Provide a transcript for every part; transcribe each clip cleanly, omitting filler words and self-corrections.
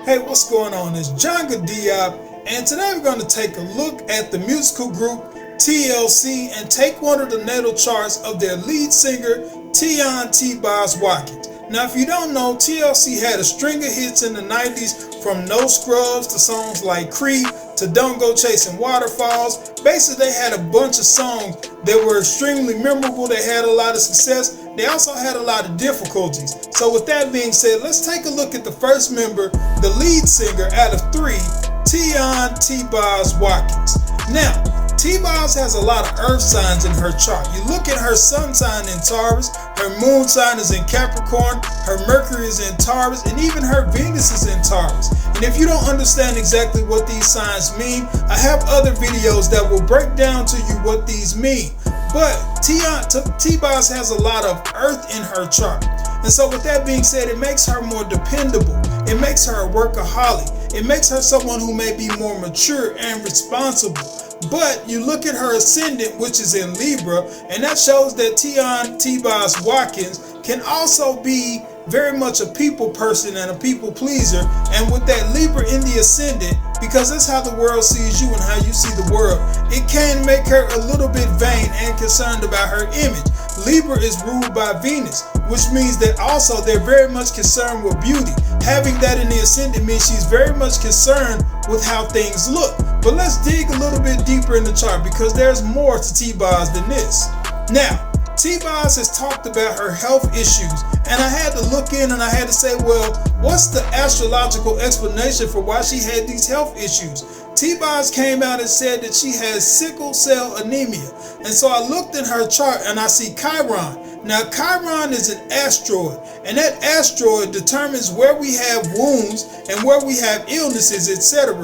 Hey, what's going on? It's John Diop, and today we're going to take a look at the musical group TLC and take one of the natal charts of their lead singer, T-Boz Watkins. Now, if you don't know, TLC had a string of hits in the 90s, from No Scrubs to songs like Creep to Don't Go Chasing Waterfalls. Basically, they had a bunch of songs that were extremely memorable. They had a lot of success. They also had a lot of difficulties. So with that being said, let's take a look at the first member, the lead singer out of three, T-Boz Watkins. Now, T-Boz has a lot of earth signs in her chart. You look at her sun sign in Taurus, her moon sign is in Capricorn, her Mercury is in Taurus, and even her Venus is in Taurus. And if you don't understand exactly what these signs mean, I have other videos that will break down to you what these mean. But T-Boz has a lot of earth in her chart. And so with that being said, it makes her more dependable. It makes her a workaholic. It makes her someone who may be more mature and responsible. But you look at her ascendant, which is in Libra, and that shows that T-Boz Watkins can also be very much a people person and a people pleaser. And with that Libra in the ascendant, because that's how the world sees you and how you see the world, it can make her a little bit vain and concerned about her image. Libra is ruled by Venus, which means that also they're very much concerned with beauty. Having that in the ascendant means she's very much concerned with how things look. But let's dig a little bit deeper in the chart, because there's more to T-Boz than this. Now, T-Boz has talked about her health issues, and I had to look in and I had to say, well, what's the astrological explanation for why she had these health issues? T-Boz came out and said that she has sickle cell anemia. And so I looked in her chart and I see Chiron. Now, Chiron is an asteroid, and that asteroid determines where we have wounds and where we have illnesses, etc.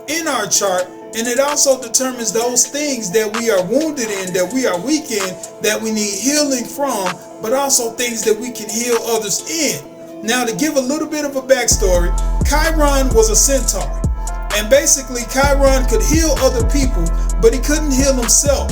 in our chart. And it also determines those things that we are wounded in, that we are weak in, that we need healing from, but also things that we can heal others in. Now, to give a little bit of a backstory, Chiron was a centaur. And basically, Chiron could heal other people, but he couldn't heal himself.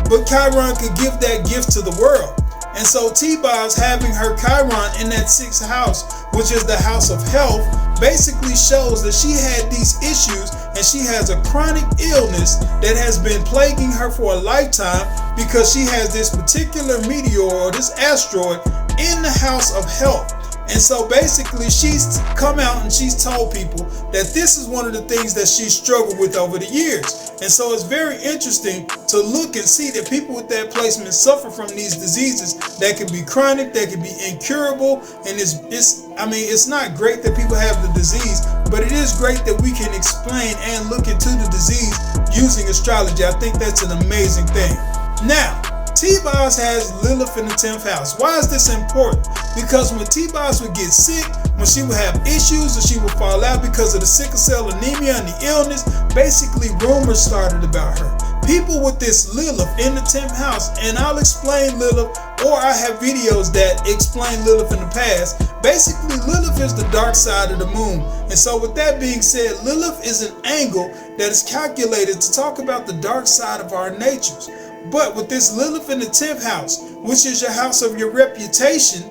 But Chiron could give that gift to the world. And so T-Boz having her Chiron in that sixth house, which is the house of health, basically shows that she had these issues and she has a chronic illness that has been plaguing her for a lifetime, because she has this particular meteor or this asteroid in the house of health. And so basically she's come out and she's told people that this is one of the things that she's struggled with over the years. And so it's very interesting to look and see that people with that placement suffer from these diseases that can be chronic, that can be incurable. And it's not great that people have the disease, but it is great that we can explain and look into the disease using astrology. I think that's an amazing thing. Now, T-Boz has Lilith in the 10th house. Why is this important? Because when T-Boz would get sick, when she would have issues or she would fall out because of the sickle cell anemia and the illness, basically rumors started about her. People with this Lilith in the 10th house, and I'll explain Lilith, or I have videos that explain Lilith in the past. Basically, Lilith is the dark side of the moon. And so with that being said, Lilith is an angle that is calculated to talk about the dark side of our natures. But with this Lilith in the 10th house, which is your house of your reputation,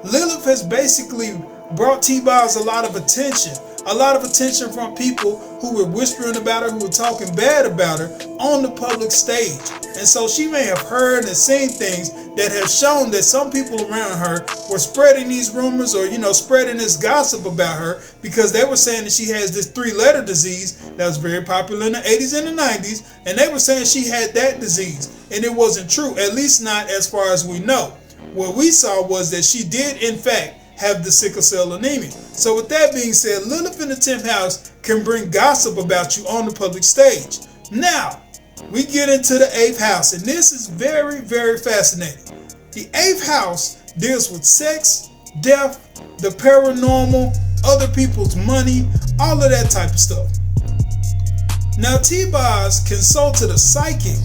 Lilith has basically brought T-Boz a lot of attention from people who were whispering about her, who were talking bad about her on the public stage. And so she may have heard and seen things that have shown that some people around her were spreading these rumors, or spreading this gossip about her, because they were saying that she has this 3-letter disease that was very popular in the 80s and the 90s, and they were saying she had that disease, and it wasn't true, at least not as far as we know. What we saw was that she did in fact have the sickle cell anemia. So with that being said, Lilith in the 10th house can bring gossip about you on the public stage. Now, we get into the 8th house, and this is very, very fascinating. The 8th house deals with sex, death, the paranormal, other people's money, all of that type of stuff. Now, T-Boz consulted a psychic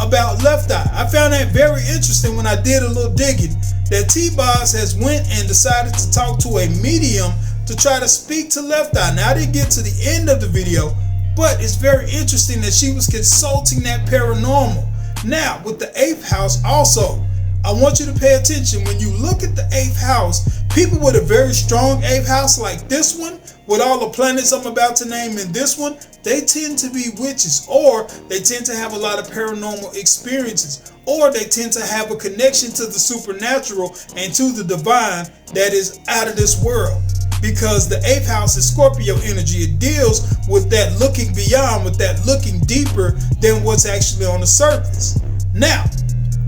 about left eye. I found that very interesting when I did a little digging, that T-Boz has went and decided to talk to a medium to try to speak to left eye. Now, I didn't get to the end of the video, but it's very interesting that she was consulting that paranormal. Now, with the 8th house also, I want you to pay attention. When you look at the 8th house, people with a very strong 8th house like this one with all the planets I'm about to name in this one, they tend to be witches, or they tend to have a lot of paranormal experiences, or they tend to have a connection to the supernatural and to the divine that is out of this world. Because the 8th house is Scorpio energy. It deals with that looking beyond, with that looking deeper than what's actually on the surface. Now,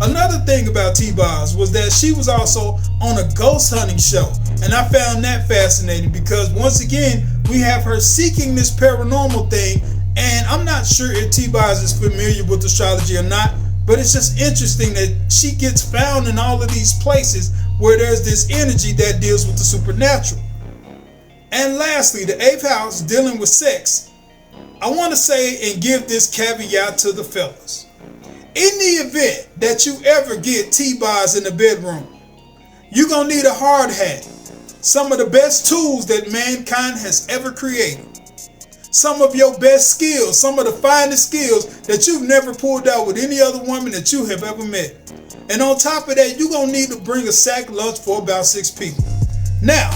another thing about T-Boz was that she was also on a ghost hunting show. And I found that fascinating because once again, we have her seeking this paranormal thing. And I'm not sure if T-Boz is familiar with astrology or not, but it's just interesting that she gets found in all of these places where there's this energy that deals with the supernatural. And lastly, the 8th house dealing with sex. I want to say and give this caveat to the fellas. In the event that you ever get T-Boz in the bedroom, you're going to need a hard hat. Some of the best tools that mankind has ever created. Some of your best skills, some of the finest skills that you've never pulled out with any other woman that you have ever met. And on top of that, you're going to need to bring a sack lunch for about 6 people. Now,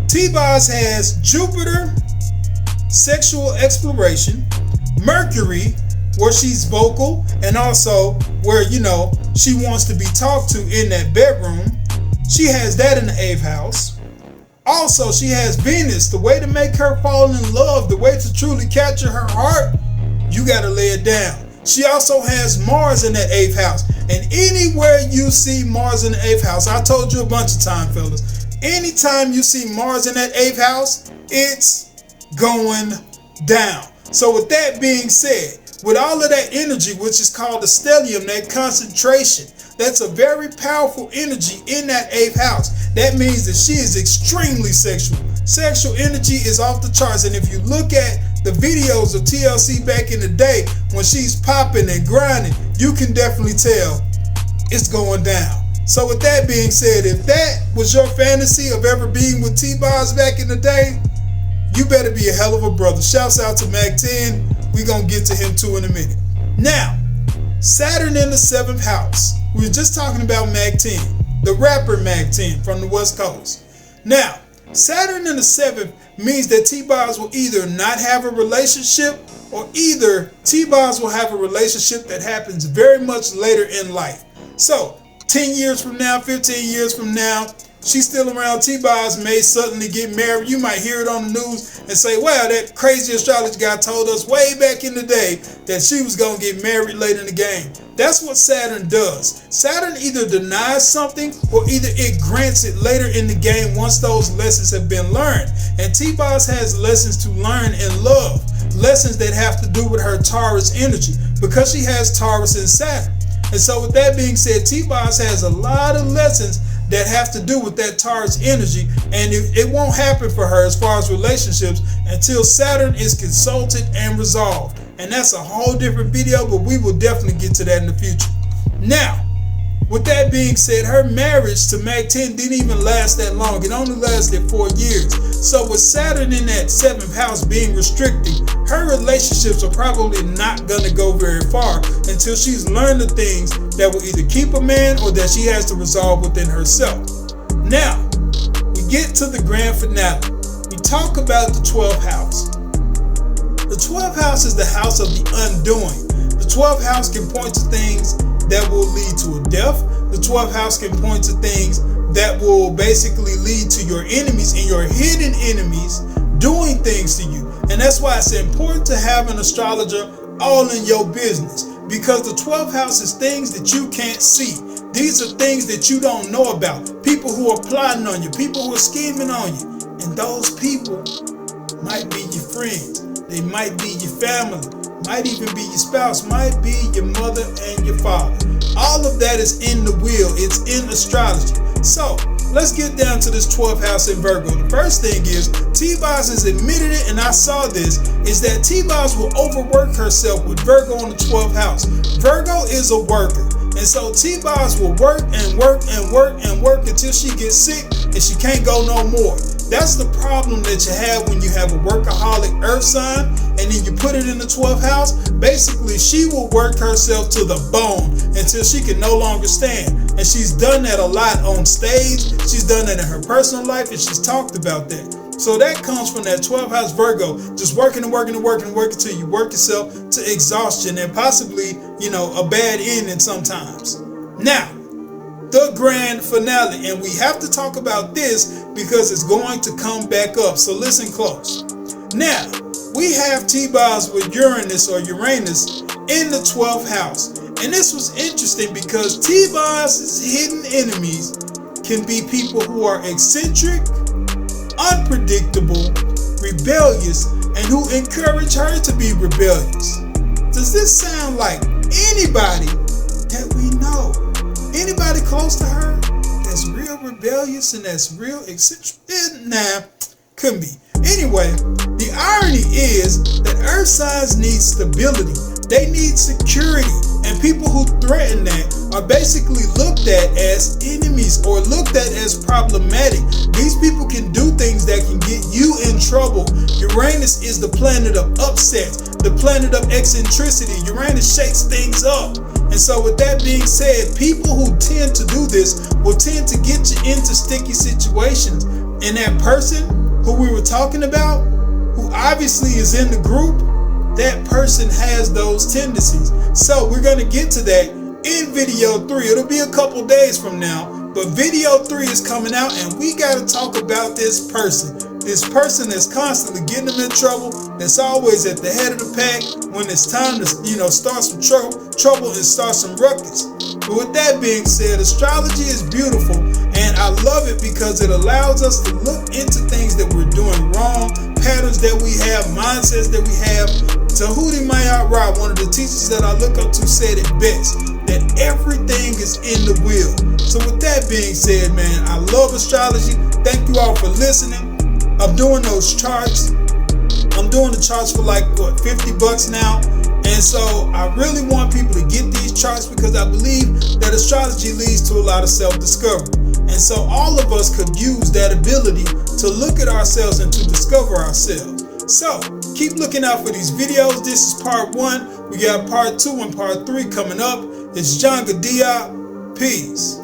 T-Boz has Jupiter, sexual exploration, Mercury, where she's vocal, and also where, she wants to be talked to in that bedroom. She has that in the 8th house. Also, she has Venus. The way to make her fall in love, the way to truly capture her heart, you got to lay it down. She also has Mars in that 8th house. And anywhere you see Mars in the 8th house, I told you a bunch of times, fellas, anytime you see Mars in that 8th house, it's going down. So with that being said, with all of that energy, which is called the stellium, that concentration, that's a very powerful energy in that 8th house. That means that she is extremely sexual. Sexual energy is off the charts. And if you look at the videos of TLC back in the day, when she's popping and grinding, you can definitely tell it's going down. So with that being said, if that was your fantasy of ever being with T-Boz back in the day, you better be a hell of a brother. Shouts out to Mac 10. We're going to get to him too in a minute. Now, Saturn in the 7th house. We were just talking about Mac 10, the rapper Mac 10 from the West Coast. Now, Saturn in the 7th means that T-Boz will either not have a relationship, or either T-Boz will have a relationship that happens very much later in life. So, 10 years from now, 15 years from now, she's still around. T-Boz may suddenly get married. You might hear it on the news and say, wow, that crazy astrology guy told us way back in the day that she was going to get married late in the game. That's what Saturn does. Saturn either denies something or either it grants it later in the game once those lessons have been learned. And T-Boz has lessons to learn and love. Lessons that have to do with her Taurus energy because she has Taurus and Saturn. And so with that being said, T-Boz has a lot of lessons that have to do with that Taurus energy, and it won't happen for her as far as relationships until Saturn is consulted and resolved. And that's a whole different video, but we will definitely get to that in the future. Now, with that being said, her marriage to Mac 10 didn't even last that long. It only lasted 4 years. So with Saturn in that 7th house being restricted, her relationships are probably not going to go very far until she's learned the things that will either keep a man or that she has to resolve within herself. Now, we get to the grand finale. We talk about the 12th house. The 12th house is the house of the undoing. The 12th house can point to things that will lead to a death. The 12th house can point to things that will basically lead to your enemies and your hidden enemies doing things to you. And that's why it's important to have an astrologer all in your business, because the 12th house is things that you can't see. These are things that you don't know about. People who are plotting on you, people who are scheming on you. And those people might be your friends. They might be your family. Might even be your spouse, might be your mother and your father. All of that is in the wheel. It's in astrology. So let's get down to this 12th house in Virgo. The first thing is, T-Boz has admitted it, and I saw this, is that T-Boz will overwork herself with Virgo on the 12th house. Virgo is a worker. And so T-Boz will work and work and work and work until she gets sick and she can't go no more. That's the problem that you have when you have a workaholic earth sign and then you put it in the 12th house. Basically, she will work herself to the bone until she can no longer stand. And she's done that a lot on stage. She's done that in her personal life, and she's talked about that. So that comes from that 12th house Virgo, just working and working and working and working till you work yourself to exhaustion and possibly, a bad ending sometimes. Now, the grand finale, and we have to talk about this because it's going to come back up. So listen close. Now, we have T-Boz with Uranus in the 12th house. And this was interesting because T-Boz's hidden enemies can be people who are eccentric, unpredictable, rebellious, and who encourage her to be rebellious. Does this sound like anybody that we know? Anybody close to her that's real rebellious and that's real eccentric? Nah, couldn't be. Anyway, the irony is that earth signs need stability. They need security. And people who threaten that are basically looked at as enemies or looked at as problematic. These people can do things that can get you in trouble. Uranus is the planet of upset, the planet of eccentricity. Uranus shakes things up. And so with that being said, people who tend to do this will tend to get you into sticky situations. And that person who we were talking about, who obviously is in the group, that person has those tendencies. So we're going to get to that in video 3. It'll be a couple days from now, but video 3 is coming out and we got to talk about this person. This person that's constantly getting them in trouble, that's always at the head of the pack when it's time to, start some trouble and start some ruckus. But with that being said, astrology is beautiful and I love it because it allows us to look into things that we're doing wrong, patterns that we have, mindsets that we have. Tahuti Mayat, one of the teachers that I look up to, said it best, that everything is in the wheel. So with that being said, man, I love astrology. Thank you all for listening. I'm doing those charts. I'm doing the charts for like, $50 now. And so I really want people to get these charts because I believe that astrology leads to a lot of self-discovery. And so all of us could use that ability to look at ourselves and to discover ourselves. So keep looking out for these videos. This is part 1. We got part 2 and part 3 coming up. It's John Gadia. Peace.